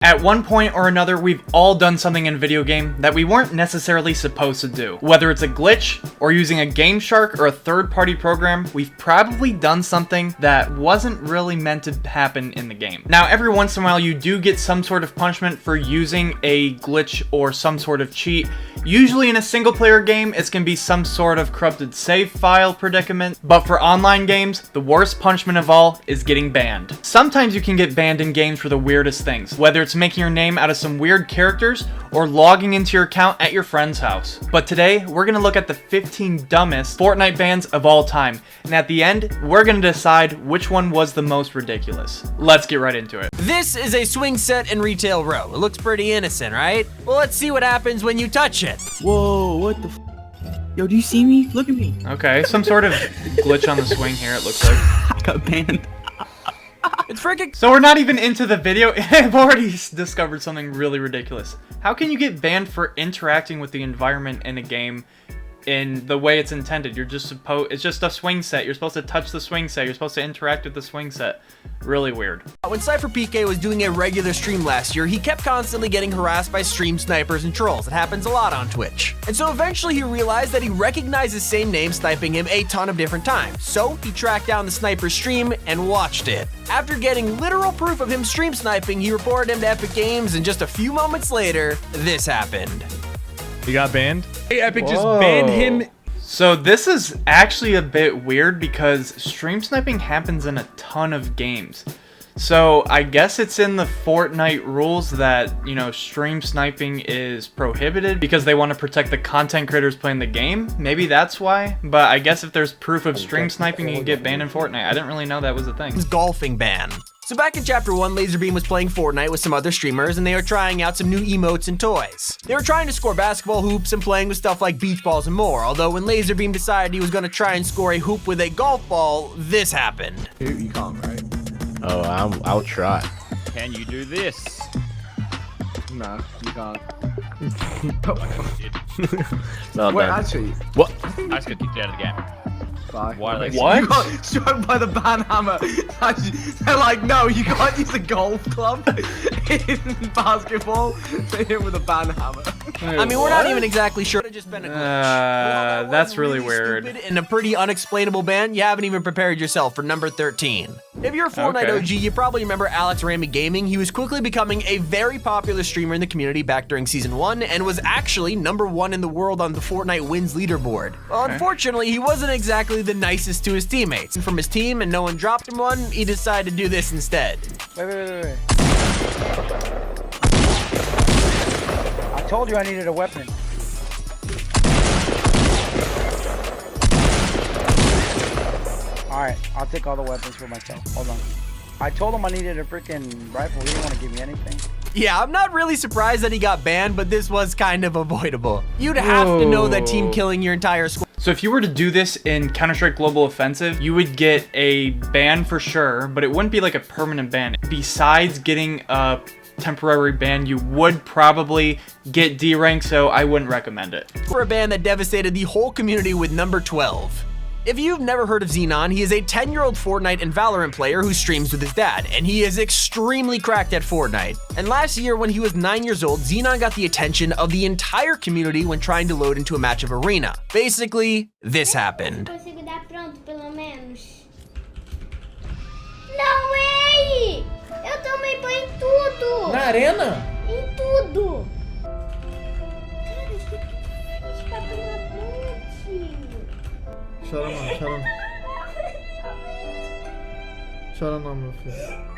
At one point or another, we've all done something in a video game that we weren't necessarily supposed to do. Whether it's a glitch, or using a Game Shark or a third-party program, we've probably done something that wasn't really meant to happen in the game. Now, every once in a while, you do get some sort of punishment for using a glitch or some sort of cheat. Usually in a single-player game, it's gonna be some sort of corrupted save file predicament, but for online games, the worst punishment of all is getting banned. Sometimes you can get banned in games for the weirdest things, whether it's making your name out of some weird characters or logging into your account at your friend's house. But today, we're gonna look at the 15 dumbest Fortnite bans of all time, and at the end, we're gonna decide which one was the most ridiculous. Let's get right into it. This is a swing set in Retail Row. It looks pretty innocent, right? Well, let's see what happens when you touch it. Whoa, what the f? Yo, do you see me? Look at me. Okay, some sort of glitch on the swing here, it looks like. I got banned. It's freaking. So we're not even into the video. I've already discovered something really ridiculous. How can you get banned for interacting with the environment in a game in the way it's intended? It's just a swing set. You're supposed to touch the swing set. You're supposed to interact with the swing set. Really weird. When CypherPK was doing a regular stream last year, he kept constantly getting harassed by stream snipers and trolls. It happens a lot on Twitch. And so eventually he realized that he recognized the same name sniping him a ton of different times. So he tracked down the sniper's stream and watched it. After getting literal proof of him stream sniping, he reported him to Epic Games, and just a few moments later, this happened. He got banned? Hey, Epic just banned him. So this is actually a bit weird because stream sniping happens in a ton of games. So I guess it's in the Fortnite rules that, you know, stream sniping is prohibited because they want to protect the content creators playing the game. Maybe that's why. But I guess if there's proof of stream sniping, you can get banned in Fortnite. I didn't really know that was a thing. Golfing ban. So back in Chapter 1, Laserbeam was playing Fortnite with some other streamers, and they were trying out some new emotes and toys. They were trying to score basketball hoops and playing with stuff like beach balls and more, although when Laserbeam decided he was going to try and score a hoop with a golf ball, this happened. You can't, right? Oh, I'll try. Can you do this? No, you can't. Well Wait, done. actually, What? I just got kicked out of the game. bye. Why are they- What? You got struck by the ban hammer. They're like, no, you can't use a golf club in basketball. They hit with a ban hammer. I mean, we're not even exactly sure. It could have just been a glitch. Well, that that's was really weird. stupid and a pretty unexplainable ban. You haven't even prepared yourself for number 13. If you're a Fortnite Okay. OG, you probably remember Alex Ramy Gaming. He was quickly becoming a very popular streamer in the community back during Season 1 and was actually #1 in the world on the Fortnite wins leaderboard. Well, unfortunately, he wasn't exactly the nicest to his teammates. And from his team and no one dropped him one, he decided to do this instead. Wait. I told you I needed a weapon. Alright, I'll take all the weapons for myself. Hold on. I told him I needed a freaking rifle. He didn't want to give me anything. Yeah, I'm not really surprised that he got banned, but this was kind of avoidable. You'd have to know that team killing your entire squad. So if you were to do this in Counter-Strike Global Offensive, you would get a ban for sure, but it wouldn't be like a permanent ban. Besides getting a temporary ban, you would probably get D rank, so I wouldn't recommend it. For a ban that devastated the whole community with number 12. If you've never heard of Xenon, he is a 10-year-old Fortnite and Valorant player who streams with his dad, and he is extremely cracked at Fortnite. And last year, when he was 9 years old, Xenon got the attention of the entire community when trying to load into a match of Arena. Basically, this happened. Consigo dar pronto, pelo menos. Não, ei! Eu tomei banho em tudo! Na arena? Em tudo! Cara, isso aqui tá bem na ponte. Chora não, meu filho.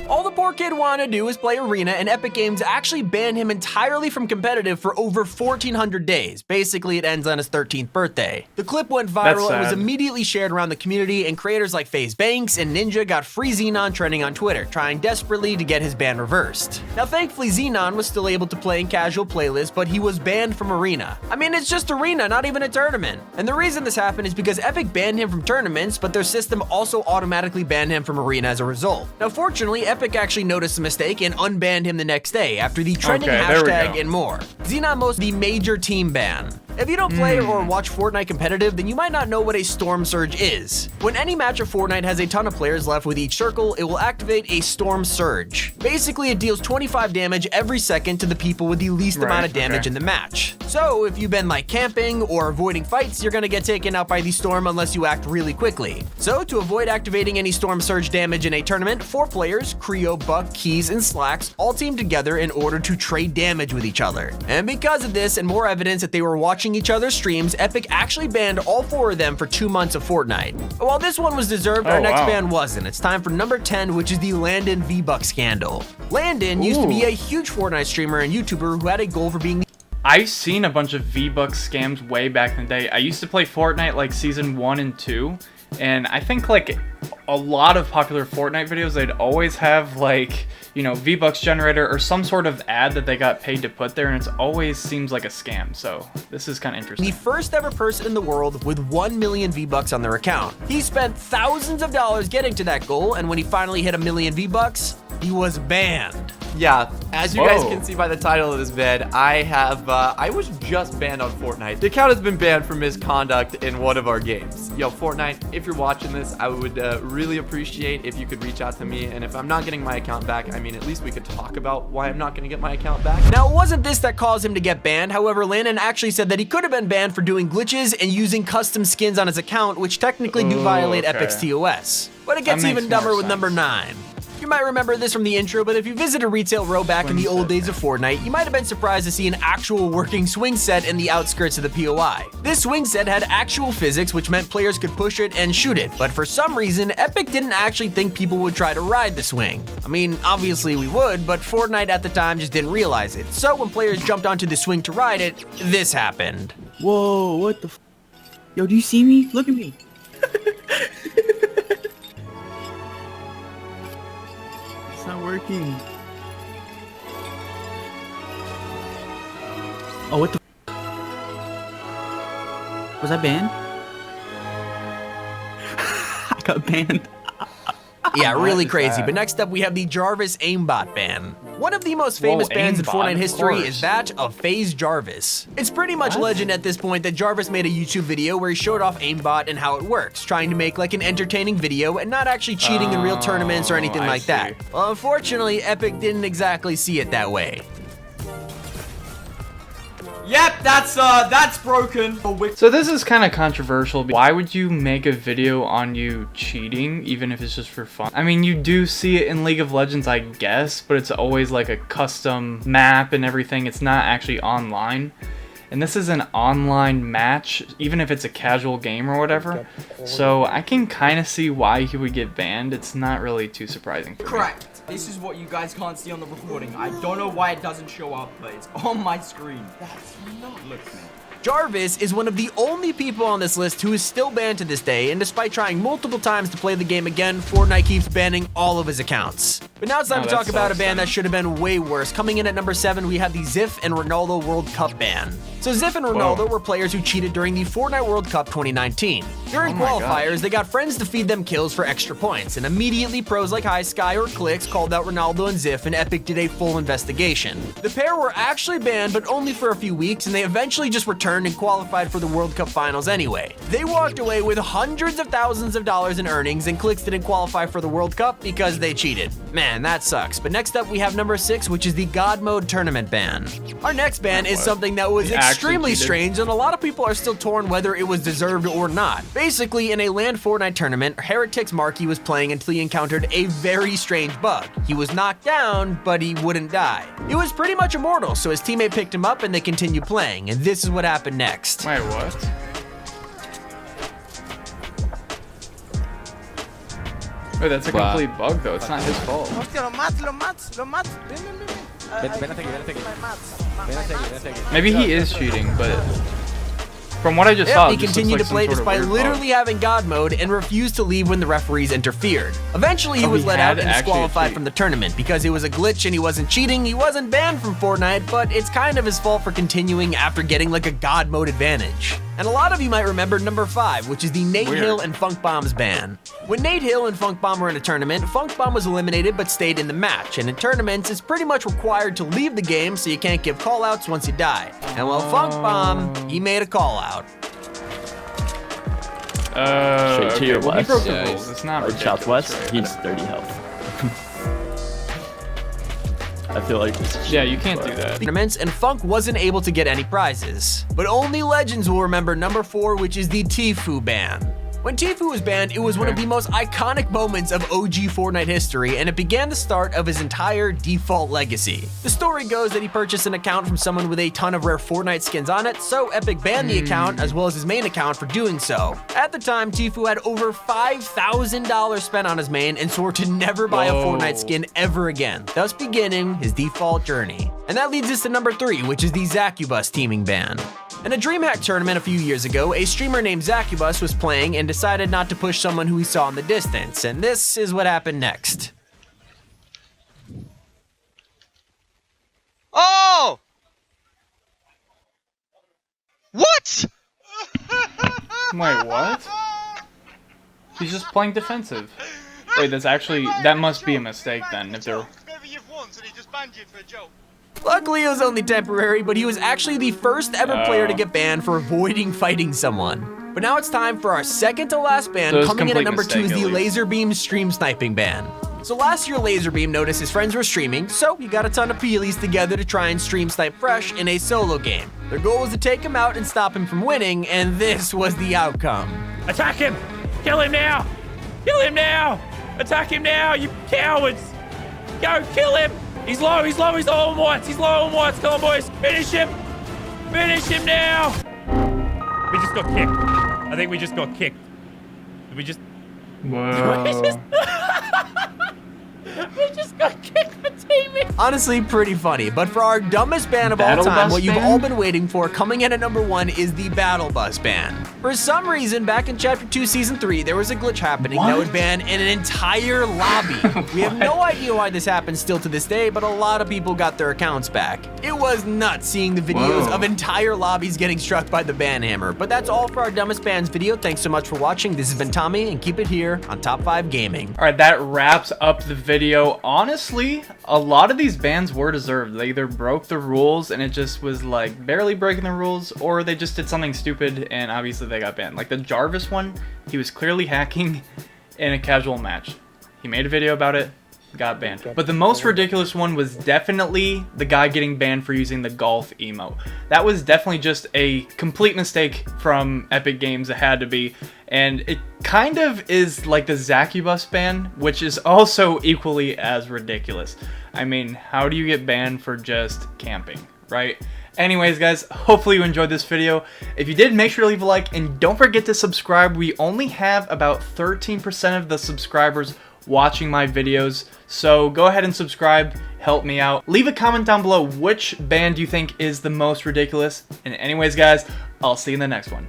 All the poor kid wanted to do is play Arena, and Epic Games actually banned him entirely from competitive for over 1,400 days. Basically, it ends on his 13th birthday. The clip went viral and was immediately shared around the community, and creators like FaZe Banks and Ninja got free Xenon trending on Twitter, trying desperately to get his ban reversed. Now, thankfully, Xenon was still able to play in casual playlists, but he was banned from Arena. I mean, it's just Arena, not even a tournament. And the reason this happened is because Epic banned him from tournaments, but their system also automatically banned him from Arena as a result. Now, fortunately, Epic actually noticed the mistake and unbanned him the next day after the trending hashtag and more. Xenomos, the major team ban. If you don't play or watch Fortnite competitive, then you might not know what a Storm Surge is. When any match of Fortnite has a ton of players left with each circle, it will activate a Storm Surge. Basically, it deals 25 damage every second to the people with the least amount of damage in the match. So if you've been like camping or avoiding fights, you're gonna get taken out by the storm unless you act really quickly. So to avoid activating any Storm Surge damage in a tournament, 4 players, Creo, Buck, Keys, and Slacks, all team together in order to trade damage with each other. And because of this and more evidence that they were watching each other's streams, Epic actually banned all 4 of them for 2 months of Fortnite. While this one was deserved, our next ban wasn't. It's time for number 10, which is the Landon V-Buck scandal. Landon used to be a huge Fortnite streamer and YouTuber who had a goal for being I've seen a bunch of V-Bucks scams way back in the day. I used to play Fortnite like season 1 and 2, and I think like a lot of popular Fortnite videos, they'd always have like, you know, V-Bucks generator or some sort of ad that they got paid to put there, and it always seems like a scam. So this is kind of interesting. The first ever person in the world with 1 million V-Bucks on their account. He spent thousands of dollars getting to that goal, and when he finally hit 1 million V-Bucks, he was banned. Yeah, as you guys can see by the title of this vid, I was just banned on Fortnite. The account has been banned for misconduct in one of our games. Yo, Fortnite, if you're watching this, I would really appreciate if you could reach out to me, and if I'm not getting my account back, I mean, at least we could talk about why I'm not gonna get my account back. Now, it wasn't this that caused him to get banned. However, Landon actually said that he could have been banned for doing glitches and using custom skins on his account, which technically do violate Epic's TOS. But it gets even dumber with number 9. You might remember this from the intro, but if you visit a retail row back in the old days of Fortnite, you might have been surprised to see an actual working swing set in the outskirts of the POI. This swing set had actual physics, which meant players could push it and shoot it, but for some reason, Epic didn't actually think people would try to ride the swing. I mean, obviously we would, but Fortnite at the time just didn't realize it. So when players jumped onto the swing to ride it, this happened. Whoa, what the f? Yo, do you see me? Look at me. Not working. Oh, what the was I banned? I got banned. Yeah, really crazy. But next up, we have the Jarvis aimbot ban. One of the most famous bans in Fortnite history is that of FaZe Jarvis. It's pretty much legend at this point that Jarvis made a YouTube video where he showed off aimbot and how it works, trying to make like an entertaining video and not actually cheating in real tournaments or anything like that. Well, unfortunately, Epic didn't exactly see it that way. Yep, that's broken. So this is kind of controversial. Why would you make a video on you cheating, even if it's just for fun? I mean, you do see it in League of Legends, I guess, but it's always like a custom map and everything. It's not actually online. And this is an online match, even if it's a casual game or whatever. So I can kind of see why he would get banned. It's not really too surprising for me. Correct. This is what you guys can't see on the recording. I don't know why it doesn't show up, but it's on my screen. That's not... Look, man. Jarvis is one of the only people on this list who is still banned to this day, and despite trying multiple times to play the game again, Fortnite keeps banning all of his accounts. But now it's time to talk about a ban that should have been way worse. Coming in at number 7, we have the Ziff and Ronaldo World Cup ban. So Ziff and Ronaldo were players who cheated during the Fortnite World Cup 2019. During qualifiers, they got friends to feed them kills for extra points, and immediately pros like High Sky or Clicks called out Ronaldo and Ziff, and Epic did a full investigation. The pair were actually banned, but only for a few weeks, and they eventually just returned and qualified for the World Cup finals anyway. They walked away with hundreds of thousands of dollars in earnings, and Clicks didn't qualify for the World Cup because they cheated. Man, that sucks. But next up, we have number 6, which is the God Mode tournament ban. Our next ban is something that was extremely strange, and a lot of people are still torn whether it was deserved or not. Basically, in a LAN Fortnite tournament, Heretics Marky was playing until he encountered a very strange bug. He was knocked down, but he wouldn't die. He was pretty much immortal, so his teammate picked him up and they continued playing, and this is what happened next. Wait, what? Wait, that's a complete bug though, it's not his fault. Maybe he is cheating, but from what I just saw, he continued to play despite literally having God mode and refused to leave when the referees interfered. Eventually, he was let out and disqualified from the tournament because it was a glitch and he wasn't cheating. He wasn't banned from Fortnite, but it's kind of his fault for continuing after getting like a God mode advantage. And a lot of you might remember number 5, which is the Nate Hill and Funk Bombs ban. When Nate Hill and Funk Bomb were in a tournament, Funk Bomb was eliminated but stayed in the match, and in tournaments, it's pretty much required to leave the game so you can't give callouts once you die. And well, Funk Bomb, he made a callout. Straight to your west. He broke the rules. It's not ridiculous, southwest. right? He's 30 health. I feel like this is you can't do that. Tournaments, and Funk wasn't able to get any prizes. But only legends will remember number 4, which is the Tfue ban. When Tfue was banned, it was one of the most iconic moments of OG Fortnite history, and it began the start of his entire default legacy. The story goes that he purchased an account from someone with a ton of rare Fortnite skins on it, so Epic banned the account as well as his main account for doing so. At the time, Tfue had over $5,000 spent on his main and swore to never buy a Fortnite skin ever again, thus beginning his default journey. And that leads us to number 3, which is the Zacubus teaming ban. In a DreamHack tournament a few years ago, a streamer named Zacubus was playing and decided not to push someone who he saw in the distance, and this is what happened next. Oh! What? Wait, what? He's just playing defensive. Wait, that must be a mistake then, if they're... Maybe you've won, so he just banned you for a joke. Luckily, it was only temporary, but he was actually the first ever player to get banned for avoiding fighting someone. But now it's time for our second to last ban. So Coming in at number 2 is the least. Laserbeam stream sniping ban. So last year, Laserbeam noticed his friends were streaming, so he got a ton of peelies together to try and stream snipe Fresh in a solo game. Their goal was to take him out and stop him from winning, and this was the outcome. Attack him! Kill him now! Kill him now! Attack him now, you cowards! Go, kill him! He's low on whites, Come on, boys, finish him! Finish him now! We just got kicked. I think we just got kicked. Did we just... Whoa. We just got kicked for teaming. Honestly, pretty funny, but for our dumbest ban of all Battle time, Bus what you've ban? all been waiting for, coming in at number 1 is the Battle Bus ban. For some reason, back in Chapter 2, Season 3, there was a glitch happening that would ban an entire lobby. We have no idea why this happens still to this day, but a lot of people got their accounts back. It was nuts seeing the videos of entire lobbies getting struck by the ban hammer. But that's all for our dumbest bans video. Thanks so much for watching. This has been Tommy, and keep it here on Top 5 Gaming. All right, that wraps up the video. Honestly, a lot of these bans were deserved. They either broke the rules and it just was like barely breaking the rules, or they just did something stupid and obviously they got banned. Like the Jarvis one, he was clearly hacking in a casual match. He made a video about it, got banned. But the most ridiculous one was definitely the guy getting banned for using the golf emote. That was definitely just a complete mistake from Epic Games. It had to be. And it kind of is like the Zacubus ban, which is also equally as ridiculous. I mean, how do you get banned for just camping, right? Anyways, guys, hopefully you enjoyed this video. If you did, make sure to leave a like, and don't forget to subscribe. We only have about 13% of the subscribers watching my videos, so go ahead and subscribe, help me out. Leave a comment down below which ban do you think is the most ridiculous. And anyways, guys, I'll see you in the next one.